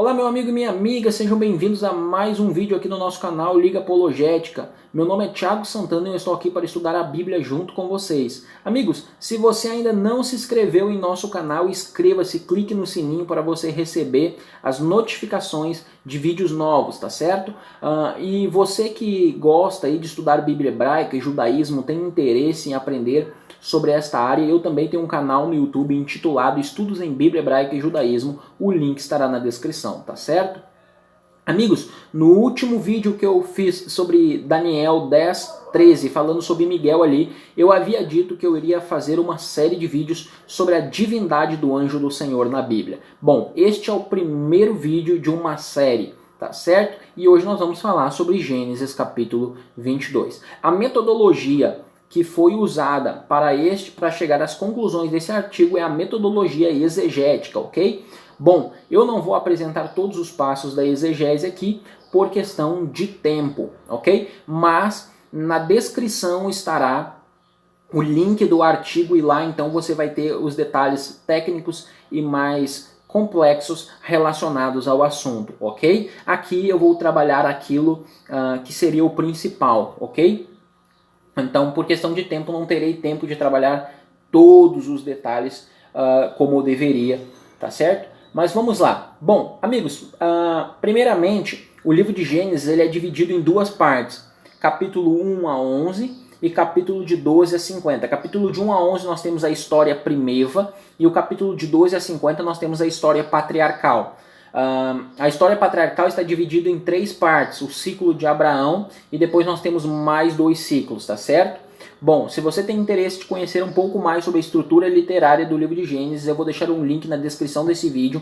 Olá meu amigo e minha amiga, sejam bem-vindos a mais um vídeo aqui no nosso canal Liga Apologética. Meu nome é Thiago Santana e eu estou aqui para estudar a Bíblia junto com vocês. Amigos, se você ainda não se inscreveu em nosso canal, inscreva-se, clique no sininho para você receber as notificações de vídeos novos, tá certo? E você que gosta aí de estudar Bíblia hebraica e judaísmo, tem interesse em aprender sobre esta área, eu também tenho um canal no YouTube intitulado Estudos em Bíblia Hebraica e Judaísmo, o link estará na descrição, tá certo? Amigos, no último vídeo que eu fiz sobre Daniel 10:13, falando sobre Miguel ali, eu havia dito que eu iria fazer uma série de vídeos sobre a divindade do anjo do Senhor na Bíblia. Bom, este é o primeiro vídeo de uma série, tá certo? E hoje nós vamos falar sobre Gênesis capítulo 22. A metodologia que foi usada para chegar às conclusões desse artigo é a metodologia exegética, ok? Bom, eu não vou apresentar todos os passos da exegese aqui por questão de tempo, ok? Mas na descrição estará o link do artigo e lá então você vai ter os detalhes técnicos e mais complexos relacionados ao assunto, ok? Aqui eu vou trabalhar aquilo que seria o principal, ok? Então, por questão de tempo, não terei tempo de trabalhar todos os detalhes como eu deveria, tá certo? Mas vamos lá. Bom, amigos, primeiramente, o livro de Gênesis ele é dividido em duas partes. Capítulo 1 a 11 e capítulo de 12 a 50. Capítulo de 1 a 11 nós temos a história primeva e o capítulo de 12 a 50 nós temos a história patriarcal. A história patriarcal está dividida em três partes, o ciclo de Abraão e depois nós temos mais dois ciclos, tá certo? Bom, se você tem interesse de conhecer um pouco mais sobre a estrutura literária do livro de Gênesis, eu vou deixar um link na descrição desse vídeo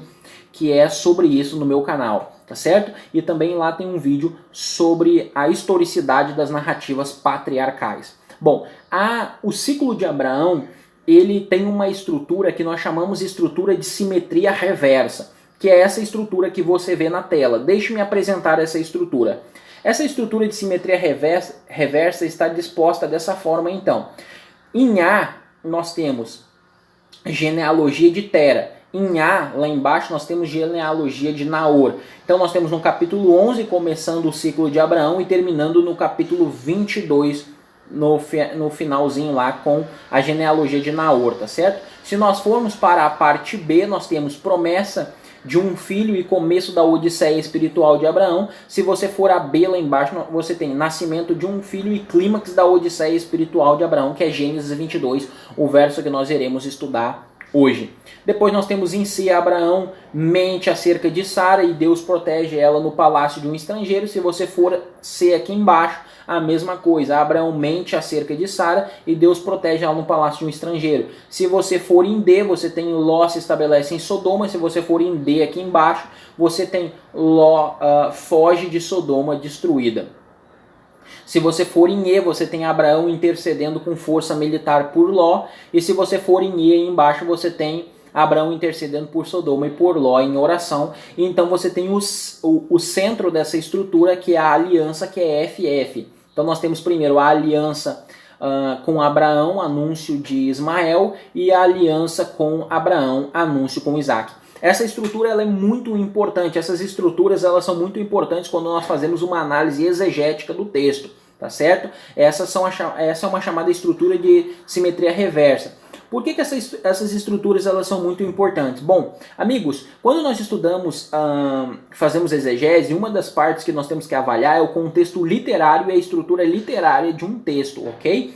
que é sobre isso no meu canal, tá certo? E também lá tem um vídeo sobre a historicidade das narrativas patriarcais. Bom, o ciclo de Abraão, ele tem uma estrutura que nós chamamos de estrutura de simetria reversa, que é essa estrutura que você vê na tela. Deixe-me apresentar essa estrutura. Essa estrutura de simetria reversa está disposta dessa forma, então. Em A, nós temos genealogia de Tera. Em A, lá embaixo, nós temos genealogia de Naor. Então nós temos no capítulo 11, começando o ciclo de Abraão e terminando no capítulo 22, no finalzinho lá com a genealogia de Naor, tá certo? Se nós formos para a parte B, nós temos promessa de um filho e começo da odisseia espiritual de Abraão. Se você for a B lá embaixo, você tem nascimento de um filho e clímax da odisseia espiritual de Abraão, que é Gênesis 22, o verso que nós iremos estudar hoje. Depois nós temos em si Abraão mente acerca de Sara e Deus protege ela no palácio de um estrangeiro. Se você for C aqui embaixo, a mesma coisa. Abraão mente acerca de Sara e Deus protege ela no palácio de um estrangeiro. Se você for em D, você tem Ló se estabelece em Sodoma. Se você for em D aqui embaixo, você tem Ló foge de Sodoma destruída. Se você for em E, você tem Abraão intercedendo com força militar por Ló. E se você for em E, aí embaixo você tem Abraão intercedendo por Sodoma e por Ló em oração. E então você tem o centro dessa estrutura, que é a aliança, que é FF. Então nós temos primeiro a aliança com Abraão, anúncio de Ismael, e a aliança com Abraão, anúncio com Isaac. Essa estrutura ela é muito importante, essas estruturas elas são muito importantes quando nós fazemos uma análise exegética do texto, tá certo? Essa é uma chamada estrutura de simetria reversa. Por que essas estruturas elas são muito importantes? Bom, amigos, quando nós estudamos, fazemos exegese, uma das partes que nós temos que avaliar é o contexto literário e a estrutura literária de um texto, ok?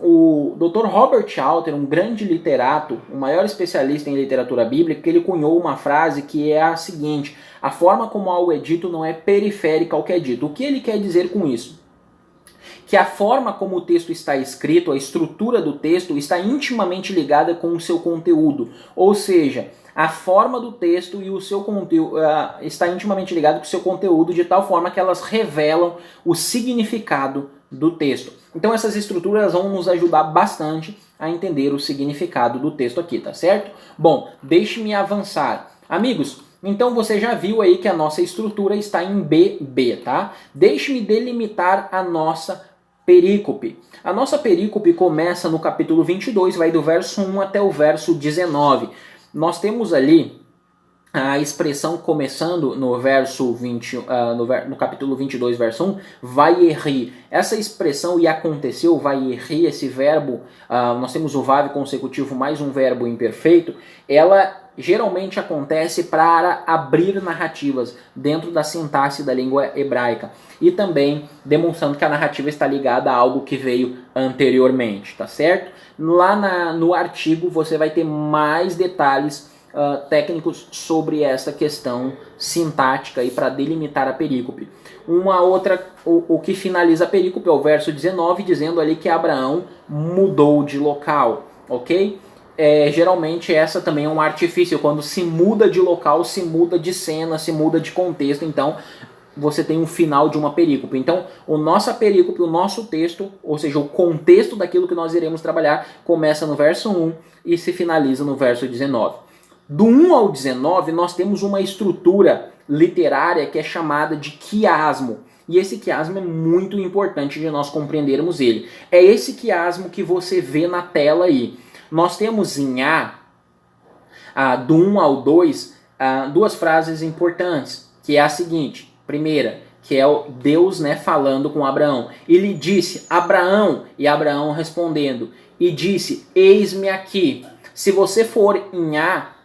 O Dr. Robert Alter, um grande literato, o maior especialista em literatura bíblica, ele cunhou uma frase que é a seguinte: a forma como algo é dito não é periférica ao que é dito. O que ele quer dizer com isso? Que a forma como o texto está escrito, a estrutura do texto, está intimamente ligada com o seu conteúdo. Ou seja, a forma do texto e o seu conteúdo está intimamente ligado com o seu conteúdo, de tal forma que elas revelam o significado do texto. Então essas estruturas vão nos ajudar bastante a entender o significado do texto aqui, tá certo? Bom, deixe-me avançar. Amigos, então você já viu aí que a nossa estrutura está em BB, tá? Deixe-me delimitar a nossa perícope. A nossa perícope começa no capítulo 22, vai do verso 1 até o verso 19. Nós temos ali a expressão começando no verso 20, no capítulo 22, verso 1, vayeri. Essa expressão e aconteceu, vayeri, esse verbo, nós temos o vav consecutivo mais um verbo imperfeito, ela geralmente acontece para abrir narrativas dentro da sintaxe da língua hebraica e também demonstrando que a narrativa está ligada a algo que veio anteriormente, tá certo? Lá no artigo você vai ter mais detalhes técnicos sobre essa questão sintática para delimitar a perícope. Uma outra, o que finaliza a perícope é o verso 19, dizendo ali que Abraão mudou de local, ok? Geralmente essa também é um artifício, quando se muda de local, se muda de cena, se muda de contexto, então você tem um final de uma perícope. Então, nossa perícope, o nosso texto, ou seja, o contexto daquilo que nós iremos trabalhar, começa no verso 1 e se finaliza no verso 19. Do 1 ao 19, nós temos uma estrutura literária que é chamada de quiasmo. E esse quiasmo é muito importante de nós compreendermos ele. É esse quiasmo que você vê na tela aí. Nós temos em do 1 ao 2, duas frases importantes, que é a seguinte. Primeira, que é o Deus, né, falando com Abraão. Ele disse, Abraão, e Abraão respondendo, e disse, eis-me aqui. Se você for em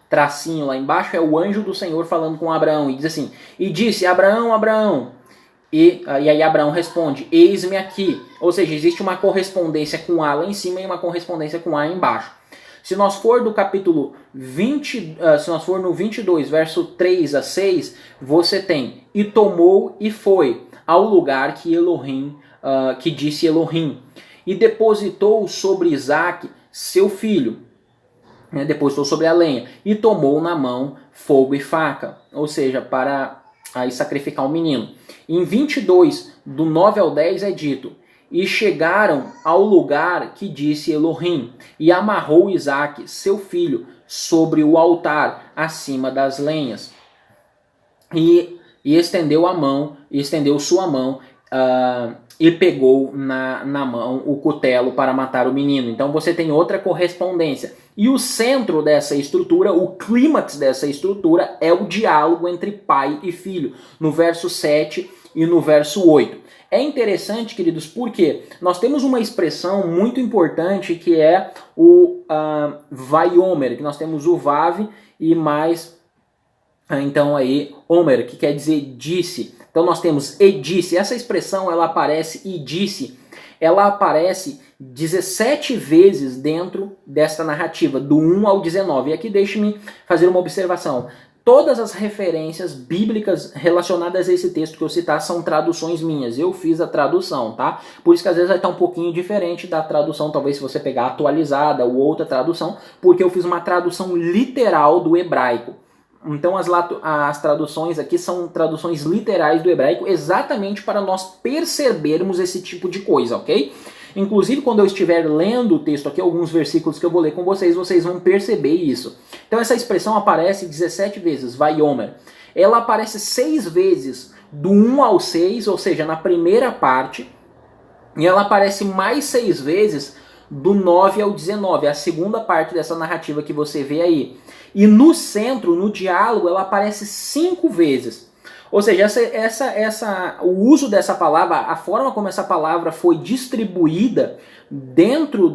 tracinho lá embaixo, é o anjo do Senhor falando com Abraão, e diz assim, e disse, Abraão, Abraão, e aí Abraão responde, eis-me aqui, ou seja, existe uma correspondência com A lá em cima e uma correspondência com A embaixo. Se nós for do capítulo 20, se nós for no 22, verso 3 a 6, você tem, e tomou e foi ao lugar que Elohim, que disse Elohim, e depositou sobre Isaque, seu filho, depositou sobre a lenha, e tomou na mão fogo e faca, ou seja, para aí sacrificar o menino. Em 22, do 9 ao 10 é dito, e chegaram ao lugar que disse Elohim, e amarrou Isaque, seu filho, sobre o altar, acima das lenhas, e estendeu sua mão, e pegou na mão o cutelo para matar o menino. Então você tem outra correspondência. E o centro dessa estrutura, o clímax dessa estrutura, é o diálogo entre pai e filho, no verso 7 e no verso 8. É interessante, queridos, porque nós temos uma expressão muito importante que é o vaiomer, que nós temos o vav e mais, então aí, omer, que quer dizer disse. Então nós temos e disse, essa expressão ela aparece e disse, ela aparece 17 vezes dentro desta narrativa, do 1 ao 19. E aqui deixe-me fazer uma observação. Todas as referências bíblicas relacionadas a esse texto que eu citar são traduções minhas. Eu fiz a tradução, tá? Por isso que às vezes vai estar um pouquinho diferente da tradução, talvez se você pegar atualizada ou outra tradução, porque eu fiz uma tradução literal do hebraico. Então as traduções aqui são traduções literais do hebraico exatamente para nós percebermos esse tipo de coisa, ok? Inclusive quando eu estiver lendo o texto aqui, alguns versículos que eu vou ler com vocês, vocês vão perceber isso. Então essa expressão aparece 17 vezes, vaiomer. Ela aparece 6 vezes do 1 ao 6, ou seja, na primeira parte, e ela aparece mais 6 vezes do 9 ao 19, a segunda parte dessa narrativa que você vê aí. E no centro, no diálogo, ela aparece 5 vezes. Ou seja, o uso dessa palavra, a forma como essa palavra foi distribuída dentro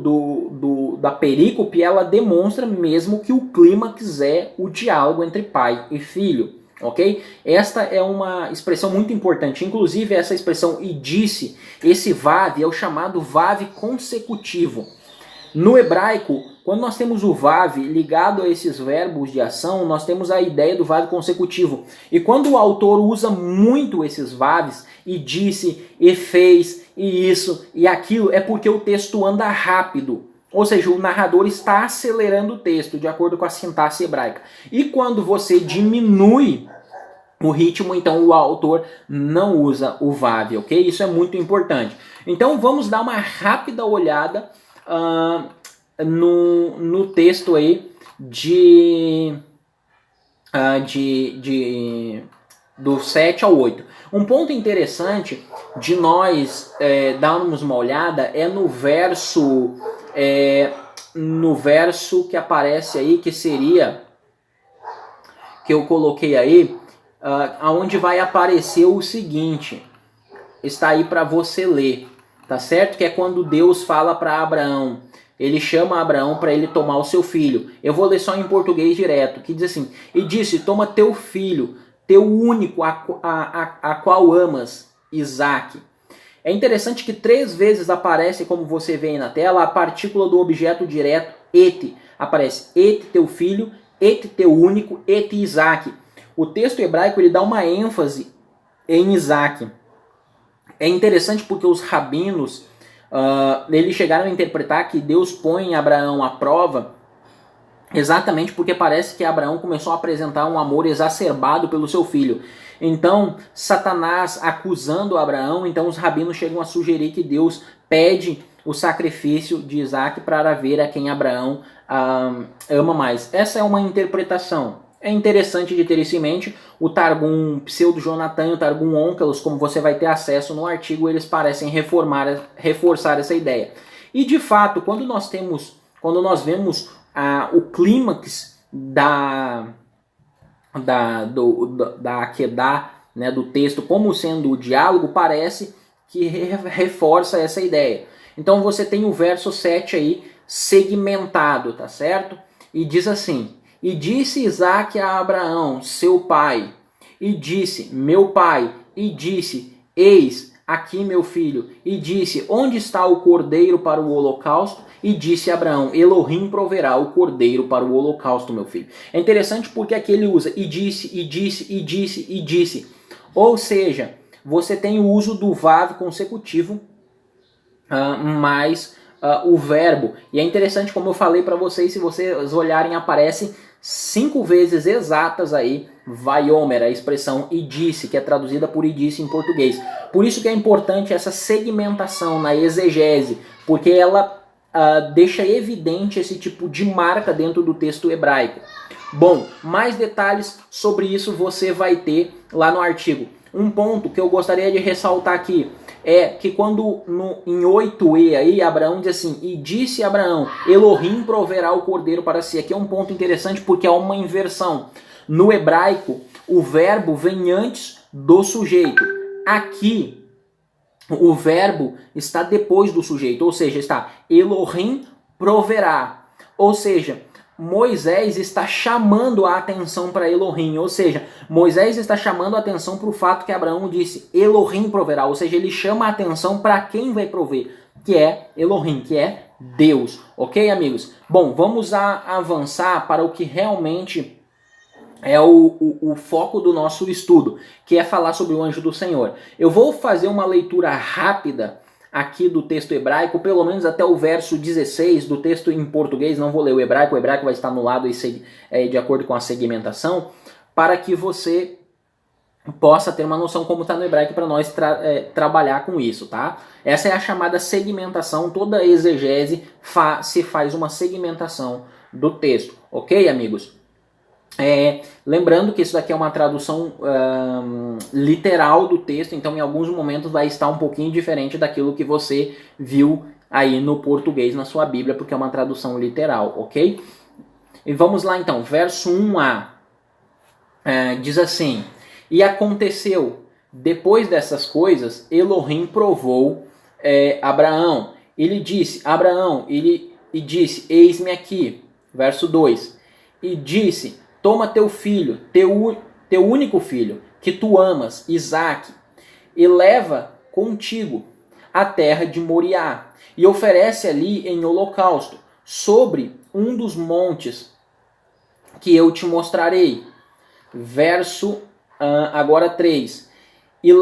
da perícope, ela demonstra mesmo que o clímax é o diálogo entre pai e filho. Ok? Esta é uma expressão muito importante. Inclusive, essa expressão e disse, esse vav é o chamado vav consecutivo. No hebraico, quando nós temos o vav ligado a esses verbos de ação, nós temos a ideia do vav consecutivo. E quando o autor usa muito esses vavs, e disse, e fez, e isso, e aquilo, é porque o texto anda rápido. Ou seja, o narrador está acelerando o texto, de acordo com a sintaxe hebraica. E quando você diminui o ritmo, então o autor não usa o vav, ok? Isso é muito importante. Então vamos dar uma rápida olhada no texto aí do 7 ao 8. Um ponto interessante de nós darmos uma olhada é no verso que aparece aí, que que eu coloquei aí, aonde vai aparecer o seguinte, está aí para você ler, tá certo? Que é quando Deus fala para Abraão, ele chama Abraão para ele tomar o seu filho. Eu vou ler só em português direto, que diz assim, e disse, toma teu filho, teu único, a qual amas, Isaque. É interessante que 3 vezes aparece, como você vê aí na tela, a partícula do objeto direto, et. Aparece et teu filho, et teu único, et Isaque. O texto hebraico ele dá uma ênfase em Isaque. É interessante porque os rabinos eles chegaram a interpretar que Deus põe Abraão à prova exatamente porque parece que Abraão começou a apresentar um amor exacerbado pelo seu filho. Então, Satanás acusando Abraão, então os rabinos chegam a sugerir que Deus pede o sacrifício de Isaque para ver a quem Abraão ama mais. Essa é uma interpretação. É interessante de ter isso em mente. O Targum Pseudo-Jonathan e o Targum Onkelos, como você vai ter acesso no artigo, eles parecem reforçar essa ideia. E de fato, quando nós vemos o clímax da Akedah, né, do texto como sendo o diálogo, parece que reforça essa ideia. Então você tem o verso 7 aí segmentado, tá certo? E diz assim, e disse Isaque a Abraão, seu pai, e disse, meu pai, e disse, eis aqui meu filho, e disse, onde está o cordeiro para o holocausto? E disse Abraão, Elohim proverá o cordeiro para o holocausto, meu filho. É interessante porque aqui ele usa e disse, e disse, e disse, e disse. Ou seja, você tem o uso do vav consecutivo mais o verbo. E é interessante, como eu falei para vocês, se vocês olharem, aparece 5 vezes exatas aí, vaiomer, a expressão e disse, que é traduzida por e disse em português. Por isso que é importante essa segmentação na exegese, porque ela deixa evidente esse tipo de marca dentro do texto hebraico. Bom, mais detalhes sobre isso você vai ter lá no artigo. Um ponto que eu gostaria de ressaltar aqui é que quando em 8e aí, Abraão diz assim, e disse Abraão, Elohim proverá o cordeiro para si. Aqui é um ponto interessante porque é uma inversão. No hebraico, o verbo vem antes do sujeito. Aqui, o verbo está depois do sujeito, ou seja, está Elohim proverá. Ou seja, Moisés está chamando a atenção para Elohim, ou seja, Moisés está chamando a atenção para o fato que Abraão disse, Elohim proverá, ou seja, ele chama a atenção para quem vai prover, que é Elohim, que é Deus. Ok, amigos? Bom, vamos avançar para o que realmente é o foco do nosso estudo, que é falar sobre o anjo do Senhor. Eu vou fazer uma leitura rápida aqui do texto hebraico, pelo menos até o verso 16 do texto em português, não vou ler o hebraico vai estar no lado de acordo com a segmentação, para que você possa ter uma noção como está no hebraico para nós trabalhar com isso, tá? Essa é a chamada segmentação, toda exegese se faz uma segmentação do texto, ok, amigos? Lembrando que isso daqui é uma tradução literal do texto, então em alguns momentos vai estar um pouquinho diferente daquilo que você viu aí no português na sua Bíblia, porque é uma tradução literal, ok? E vamos lá então, verso 1a, diz assim, e aconteceu, depois dessas coisas, Elohim provou Abraão, ele disse, e disse, eis-me aqui, verso 2, e disse, toma teu filho, teu único filho, que tu amas, Isaque, e leva contigo à terra de Moriá, e oferece ali em holocausto, sobre um dos montes que eu te mostrarei. Verso agora 3. E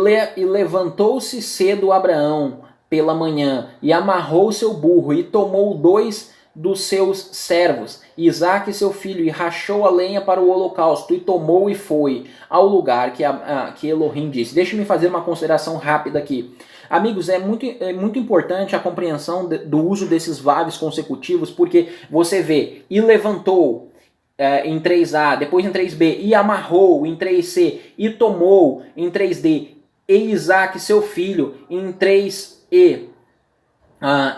levantou-se cedo Abraão pela manhã, e amarrou seu burro, e tomou 2 dos seus servos, Isaque seu filho, e rachou a lenha para o holocausto, e tomou e foi ao lugar que Elohim disse. Deixa-me fazer uma consideração rápida aqui. Amigos, é muito importante a compreensão do uso desses vavs consecutivos, porque você vê, e levantou em 3a, depois em 3b, e amarrou em 3c, e tomou em 3d, e Isaque seu filho em 3e,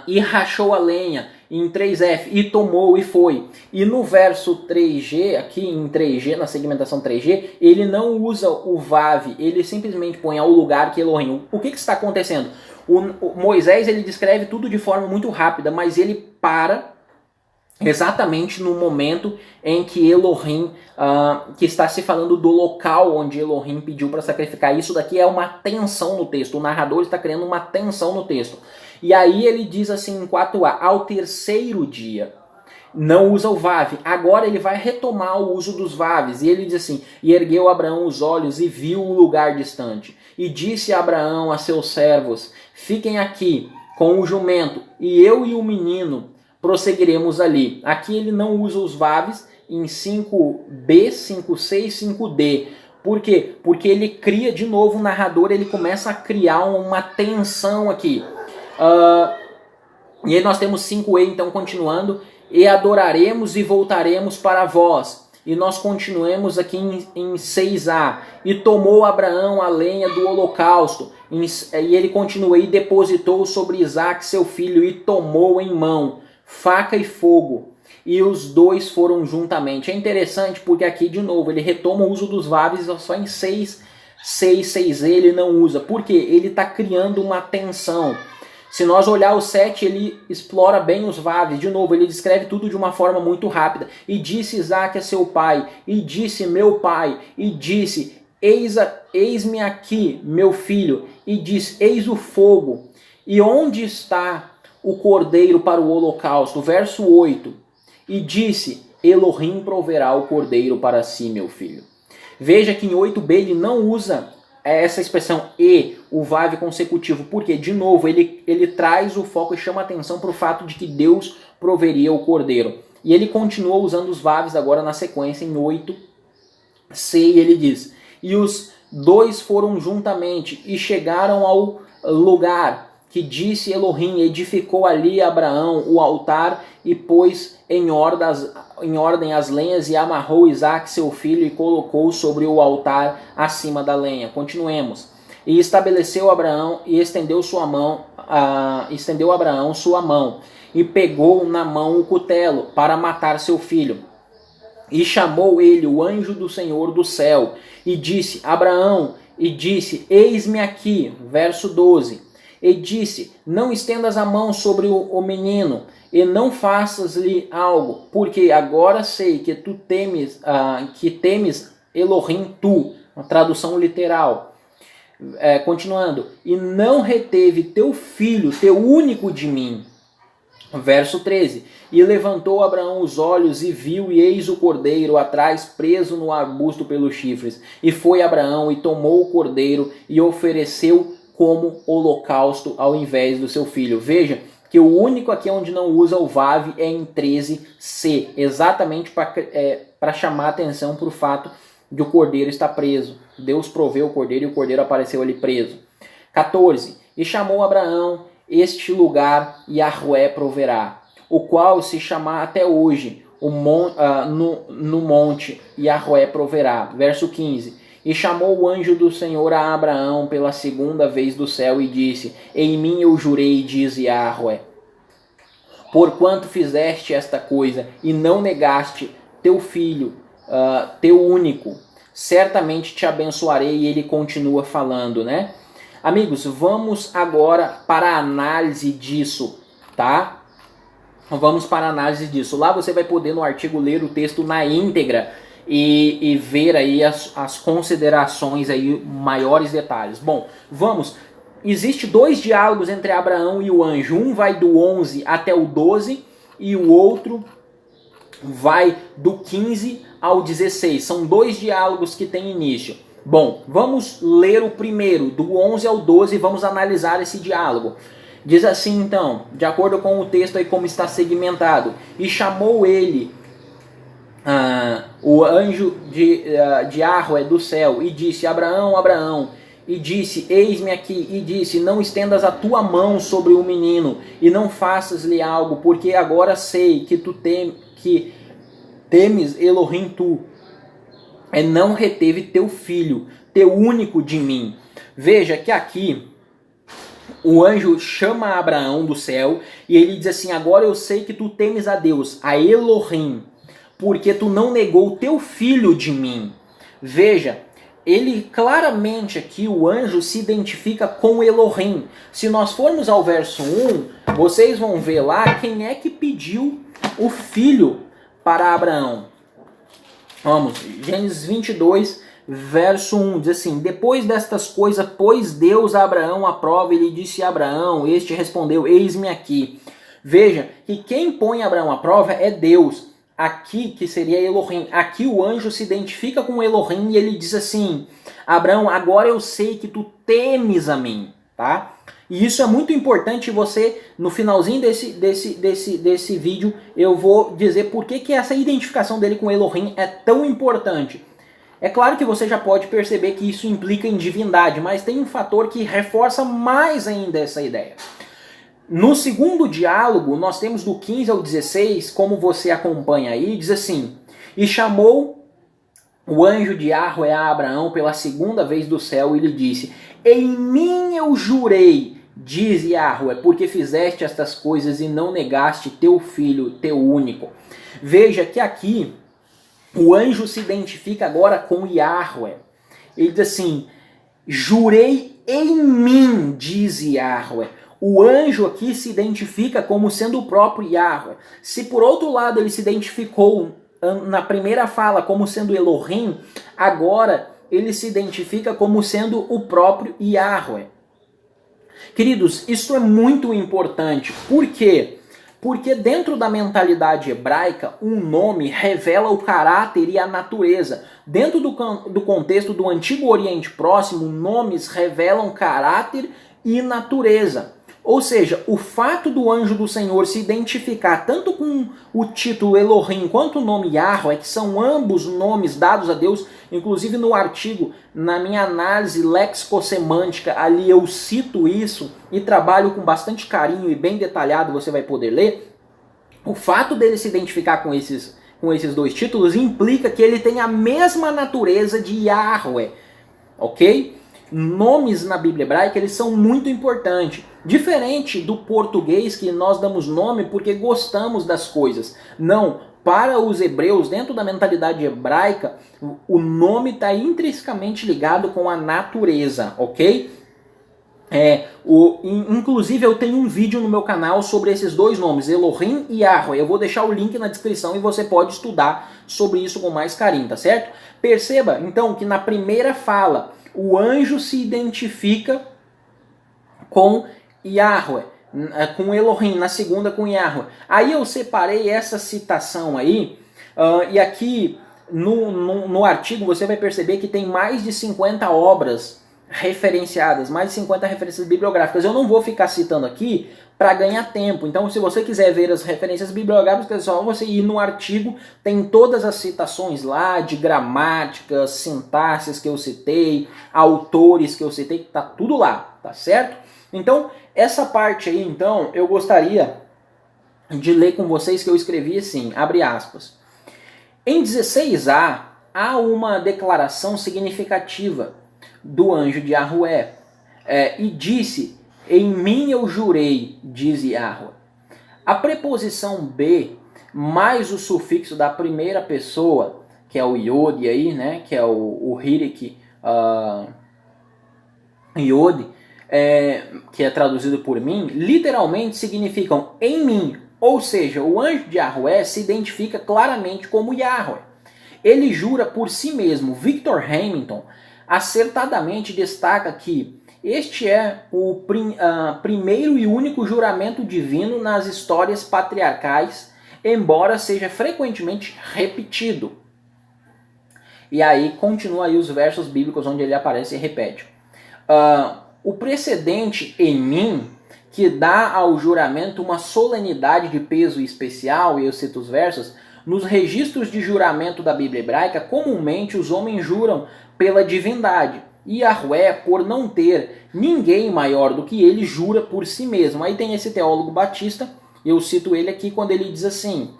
e rachou a lenha em 3F, e tomou e foi. E no verso 3G, aqui em 3G, na segmentação 3G, ele não usa o Vav, ele simplesmente põe ao lugar que Elohim. O que está acontecendo? O Moisés, ele descreve tudo de forma muito rápida, mas ele para exatamente no momento em que Elohim, que está se falando do local onde Elohim pediu para sacrificar. Isso daqui é uma tensão no texto, o narrador está criando uma tensão no texto. E aí ele diz assim em 4a, ao terceiro dia, não usa o Vav. Agora ele vai retomar o uso dos Vavs, e ele diz assim, e ergueu Abraão os olhos e viu o lugar distante. E disse Abraão a seus servos, fiquem aqui com o jumento, e eu e o menino prosseguiremos ali. Aqui ele não usa os Vavs em 5b, 5c e 5d. Por quê? Porque ele cria, de novo, o narrador, ele começa a criar uma tensão aqui. E aí nós temos 5e, então, continuando. E adoraremos e voltaremos para vós. E nós continuemos aqui em 6a. E tomou Abraão a lenha do holocausto. E ele continua, e depositou sobre Isaque seu filho, e tomou em mão faca e fogo, e os dois foram juntamente. É interessante porque aqui, de novo, ele retoma o uso dos Vavs só em 6e ele não usa. Por quê? Ele está criando uma tensão. Se nós olhar o 7, ele explora bem os Vavs. De novo, ele descreve tudo de uma forma muito rápida. E disse Isaque a seu pai, e disse meu pai, e disse, eis-me aqui, meu filho, e diz, eis o fogo, e onde está o cordeiro para o holocausto? Verso 8. E disse, Elohim proverá o cordeiro para si, meu filho. Veja que em 8b ele não usa essa expressão e, o Vav consecutivo, porque, de novo, ele traz o foco e chama a atenção para o fato de que Deus proveria o cordeiro. E ele continua usando os Vavs agora na sequência em 8c, e ele diz, e os dois foram juntamente e chegaram ao lugar que disse Elohim, edificou ali Abraão o altar e pôs em ordem as lenhas e amarrou Isaque seu filho e colocou sobre o altar acima da lenha. Continuemos. E estabeleceu Abraão e estendeu Abraão sua mão e pegou na mão o cutelo para matar seu filho. E chamou ele o anjo do Senhor do céu e disse, Abraão, e disse, eis-me aqui. Verso 12. E disse, não estendas a mão sobre o menino, e não faças-lhe algo, porque agora sei que tu temes, Elohim tu, uma tradução literal. Continuando, e não reteve teu filho, teu único de mim. Verso 13, e levantou Abraão os olhos e viu, e eis o cordeiro atrás preso no arbusto pelos chifres. E foi Abraão e tomou o cordeiro e ofereceu como holocausto ao invés do seu filho. Veja que o único aqui onde não usa o Vav é em 13c, exatamente para chamar a atenção para o fato de o cordeiro estar preso. Deus proveu o cordeiro e o cordeiro apareceu ali preso. 14. E chamou Abraão este lugar Yahweh proverá, o qual se chama até hoje no monte Yahweh proverá. Verso 15. E chamou o anjo do Senhor a Abraão pela segunda vez do céu e disse, em mim eu jurei, diz Yahweh, porquanto fizeste esta coisa e não negaste teu filho, teu único, certamente te abençoarei. E ele continua falando, né? Amigos, vamos agora para a análise disso, tá? Vamos para a análise disso. Lá você vai poder no artigo ler o texto na íntegra e ver aí as considerações aí, maiores detalhes. Bom, vamos. Existe dois diálogos entre Abraão e o anjo. Um vai do 11 até o 12 e o outro vai do 15 ao 16. São dois diálogos que têm início. Bom, vamos ler o primeiro, do 11 ao 12, e vamos analisar esse diálogo. Diz assim então, de acordo com o texto aí como está segmentado, e chamou ele o anjo de Yahweh do céu, e disse, Abraão, Abraão, e disse, eis-me aqui, e disse, não estendas a tua mão sobre o menino, e não faças-lhe algo, porque agora sei que temes Elohim tu, não reteve teu filho, teu único de mim. Veja que aqui o anjo chama Abraão do céu e ele diz assim: agora eu sei que tu temes a Deus, a Elohim, porque tu não negou o teu filho de mim. Veja, ele claramente aqui, o anjo se identifica com Elohim. Se nós formos ao verso 1, vocês vão ver lá quem é que pediu o filho para Abraão. Vamos, Gênesis 22, verso 1, diz assim: depois destas coisas, pôs Deus a Abraão à prova e lhe disse a Abraão, este respondeu, eis-me aqui. Veja que quem põe Abraão à prova é Deus. Aqui, que seria Elohim. Aqui o anjo se identifica com Elohim e ele diz assim: Abraão, agora eu sei que tu temes a mim, tá? E isso é muito importante. Você, no finalzinho desse vídeo, eu vou dizer por que essa identificação dele com Elohim é tão importante. É claro que você já pode perceber que isso implica em divindade, mas tem um fator que reforça mais ainda essa ideia. No segundo diálogo, nós temos do 15 ao 16, como você acompanha aí, diz assim: e chamou o anjo de Yahvé a Abraão pela segunda vez do céu e lhe disse: em mim eu jurei, diz Yahvé, porque fizeste estas coisas e não negaste teu filho, teu único. Veja que aqui o anjo se identifica agora com Yahvé. Ele diz assim: jurei em mim, diz Yahvé. O anjo aqui se identifica como sendo o próprio Yahvé. Se por outro lado ele se identificou na primeira fala como sendo Elohim, agora ele se identifica como sendo o próprio Yahvé. Queridos, isso é muito importante. Por quê? Porque dentro da mentalidade hebraica, um nome revela o caráter e a natureza. Dentro do contexto do Antigo Oriente Próximo, nomes revelam caráter e natureza. Ou seja, o fato do anjo do Senhor se identificar tanto com o título Elohim quanto o nome Yahvé, que são ambos nomes dados a Deus, inclusive no artigo, na minha análise lexicossemântica, ali eu cito isso e trabalho com bastante carinho e bem detalhado, você vai poder ler. O fato dele se identificar com esses dois títulos implica que ele tem a mesma natureza de Yahvé, ok? Nomes na Bíblia hebraica, eles são muito importantes. Diferente do português, que nós damos nome porque gostamos das coisas. Não, para os hebreus, dentro da mentalidade hebraica, o nome está intrinsecamente ligado com a natureza, ok? Inclusive eu tenho um vídeo no meu canal sobre esses dois nomes, Elohim e Yahvé. Eu vou deixar o link na descrição e você pode estudar sobre isso com mais carinho, tá certo? Perceba, então, que na primeira fala, o anjo se identifica com Yahvé, com Elohim, na segunda com Yahvé. Aí eu separei essa citação aí, e aqui no artigo você vai perceber que tem mais de 50 obras referenciadas, mais de 50 referências bibliográficas. Eu não vou ficar citando aqui para ganhar tempo. Então, se você quiser ver as referências bibliográficas, é só você ir no artigo, tem todas as citações lá de gramáticas, sintaxes que eu citei, autores que eu citei, tá tudo lá, tá certo? Então, essa parte aí, então, eu gostaria de ler com vocês, que eu escrevi assim, abre aspas. Em 16a, há uma declaração significativa do anjo de Yahvé, e disse, em mim eu jurei, diz Yahvé. A preposição be, mais o sufixo da primeira pessoa, que é o iod aí, né, que é o hirik iod, que é traduzido por mim, literalmente significam em mim, ou seja, o anjo de Yahvé se identifica claramente como Yahvé. Ele jura por si mesmo. Victor Hamilton acertadamente destaca que este é o primeiro e único juramento divino nas histórias patriarcais, embora seja frequentemente repetido. E aí continua aí os versos bíblicos onde ele aparece e repete. O precedente em mim, que dá ao juramento uma solenidade de peso especial, e eu cito os versos, nos registros de juramento da Bíblia hebraica, comumente os homens juram pela divindade. E Yahvé, por não ter ninguém maior do que ele, jura por si mesmo. Aí tem esse teólogo batista, eu cito ele aqui quando ele diz assim: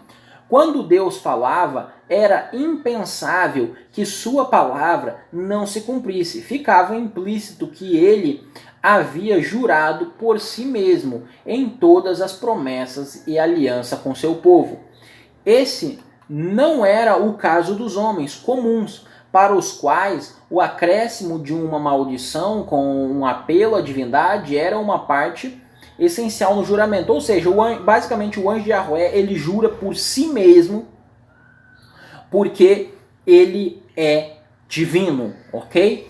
Quando Deus falava, era impensável que sua palavra não se cumprisse. Ficava implícito que ele havia jurado por si mesmo em todas as promessas e aliança com seu povo. Esse não era o caso dos homens comuns, para os quais o acréscimo de uma maldição com um apelo à divindade era uma parte essencial no juramento. Ou seja, basicamente o anjo de Yahweh, ele jura por si mesmo, porque ele é divino, ok?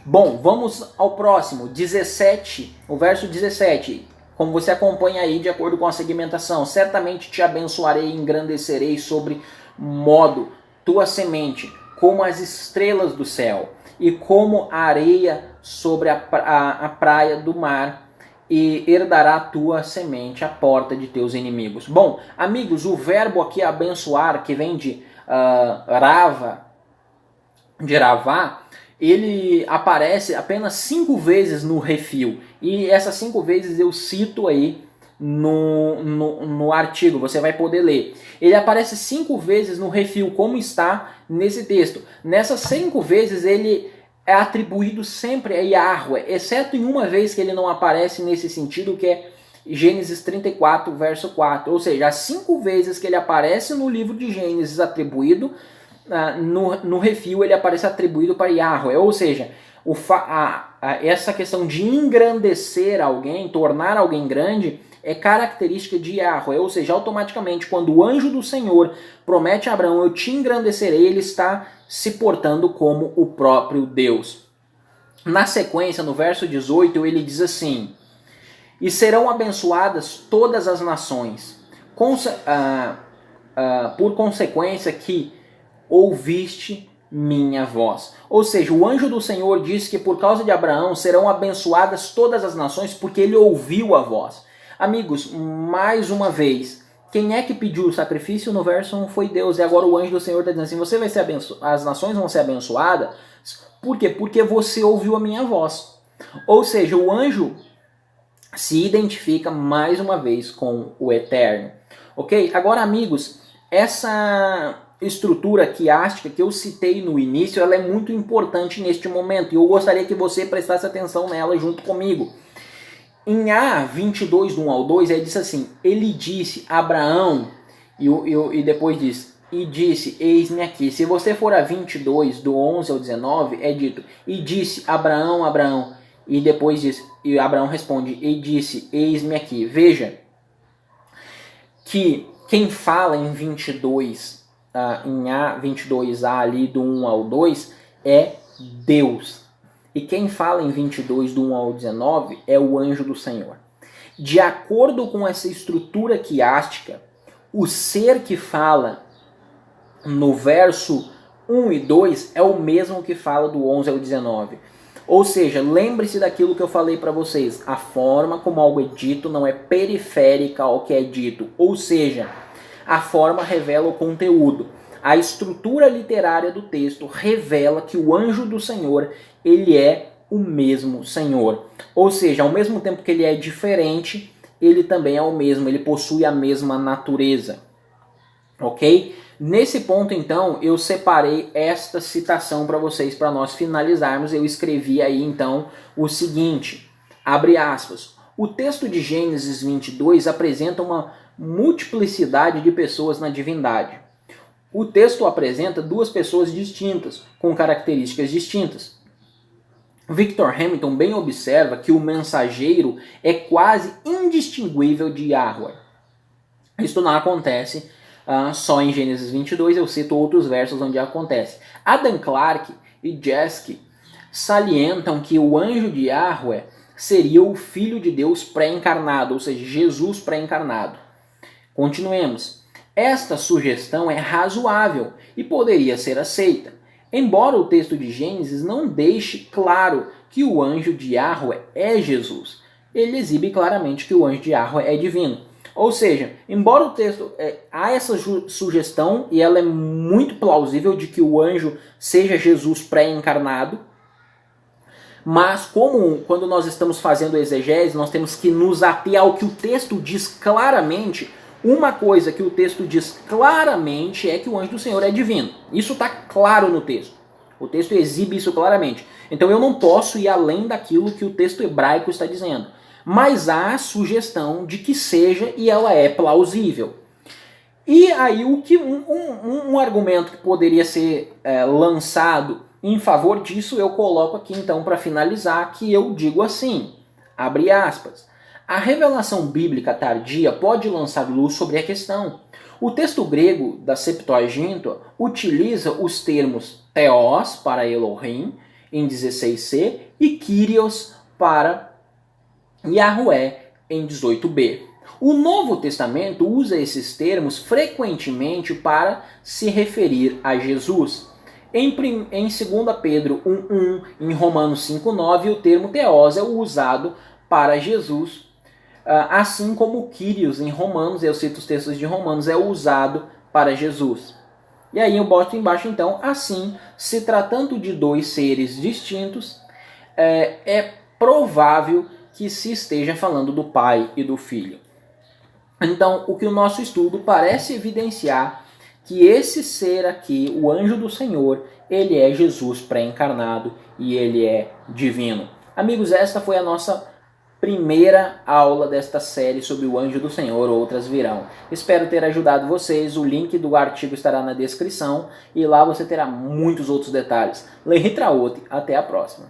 Bom, vamos ao próximo, 17, o verso 17. Como você acompanha aí de acordo com a segmentação, certamente te abençoarei e engrandecerei sobre modo tua semente, como as estrelas do céu, e como a areia sobre a praia do mar, e herdará tua semente a porta de teus inimigos. Bom, amigos, o verbo aqui abençoar, que vem de ravá, ele aparece apenas 5 vezes no refil. E essas 5 vezes eu cito aí no artigo, você vai poder ler. Ele aparece 5 vezes no refil, como está nesse texto. Nessas 5 vezes ele é atribuído sempre a Yahweh, exceto em uma vez que ele não aparece nesse sentido, que é Gênesis 34, verso 4. Ou seja, as 5 vezes que ele aparece no livro de Gênesis atribuído, no refil ele aparece atribuído para Yahweh. Ou seja, essa questão de engrandecer alguém, tornar alguém grande, é característica de Yahweh. Ou seja, automaticamente, quando o anjo do Senhor promete a Abraão, eu te engrandecerei, ele está se portando como o próprio Deus. Na sequência, no verso 18, ele diz assim: e serão abençoadas todas as nações, por consequência que ouviste minha voz. Ou seja, o anjo do Senhor diz que por causa de Abraão serão abençoadas todas as nações, porque ele ouviu a voz. Amigos, mais uma vez, quem é que pediu o sacrifício? No verso 1 foi Deus, e agora o anjo do Senhor está dizendo assim: você vai ser as nações vão ser abençoadas. Por quê? Porque você ouviu a minha voz. Ou seja, o anjo se identifica mais uma vez com o Eterno. Ok? Agora, amigos, essa estrutura quiástica que eu citei no início, ela é muito importante neste momento, e eu gostaria que você prestasse atenção nela junto comigo. Em A 22, do 1 ao 2, ele diz assim: ele disse a Abraão, e depois diz, e disse, eis-me aqui. Se você for a 22, do 11 ao 19, é dito, e disse Abraão, Abraão, e depois diz, e Abraão responde, e disse, eis-me aqui. Veja que quem fala em 22, em A 22A ali do 1 ao 2, é Deus. E quem fala em 22, do 1 ao 19, é o anjo do Senhor. De acordo com essa estrutura quiástica, o ser que fala no verso 1 e 2 é o mesmo que fala do 11 ao 19. Ou seja, lembre-se daquilo que eu falei para vocês. A forma como algo é dito não é periférica ao que é dito. Ou seja, a forma revela o conteúdo. A estrutura literária do texto revela que o anjo do Senhor, ele é o mesmo Senhor. Ou seja, ao mesmo tempo que ele é diferente, ele também é o mesmo, ele possui a mesma natureza. Ok? Nesse ponto, então, eu separei esta citação para vocês, para nós finalizarmos. Eu escrevi aí, então, o seguinte, abre aspas, o texto de Gênesis 22 apresenta uma multiplicidade de pessoas na divindade. O texto apresenta 2 pessoas distintas, com características distintas. Victor Hamilton bem observa que o mensageiro é quase indistinguível de Yahweh. Isto não acontece só em Gênesis 22, eu cito outros versos onde acontece. Adam Clarke e Jeske salientam que o anjo de Yahweh seria o Filho de Deus pré-encarnado, ou seja, Jesus pré-encarnado. Continuemos. Esta sugestão é razoável e poderia ser aceita, embora o texto de Gênesis não deixe claro que o anjo de Yahweh é Jesus. Ele exibe claramente que o anjo de Yahweh é divino. Ou seja, embora o texto há essa sugestão, e ela é muito plausível, de que o anjo seja Jesus pré-encarnado, mas quando nós estamos fazendo exegese, nós temos que nos ater ao que o texto diz claramente. Uma coisa que o texto diz claramente é que o anjo do Senhor é divino. Isso está claro no texto. O texto exibe isso claramente. Então eu não posso ir além daquilo que o texto hebraico está dizendo. Mas há a sugestão de que seja, e ela é plausível. E aí um argumento que poderia ser lançado em favor disso, eu coloco aqui então para finalizar, que eu digo assim, abre aspas, a revelação bíblica tardia pode lançar luz sobre a questão. O texto grego da Septuaginta utiliza os termos Theos para Elohim, em 16c, e Kyrios para Yahweh, em 18b. O Novo Testamento usa esses termos frequentemente para se referir a Jesus. Em 2 Pedro 1.1, em Romanos 5.9, o termo Theos é usado para Jesus, assim como o Kyrios em Romanos, eu cito os textos de Romanos, é usado para Jesus. E aí eu boto embaixo então, assim, se tratando de dois seres distintos, é provável que se esteja falando do Pai e do Filho. Então, o que o nosso estudo parece evidenciar que esse ser aqui, o anjo do Senhor, ele é Jesus pré-encarnado e ele é divino. Amigos, esta foi a nossa primeira aula desta série sobre o anjo do Senhor, outras virão. Espero ter ajudado vocês, o link do artigo estará na descrição e lá você terá muitos outros detalhes. Lehitraot, até a próxima.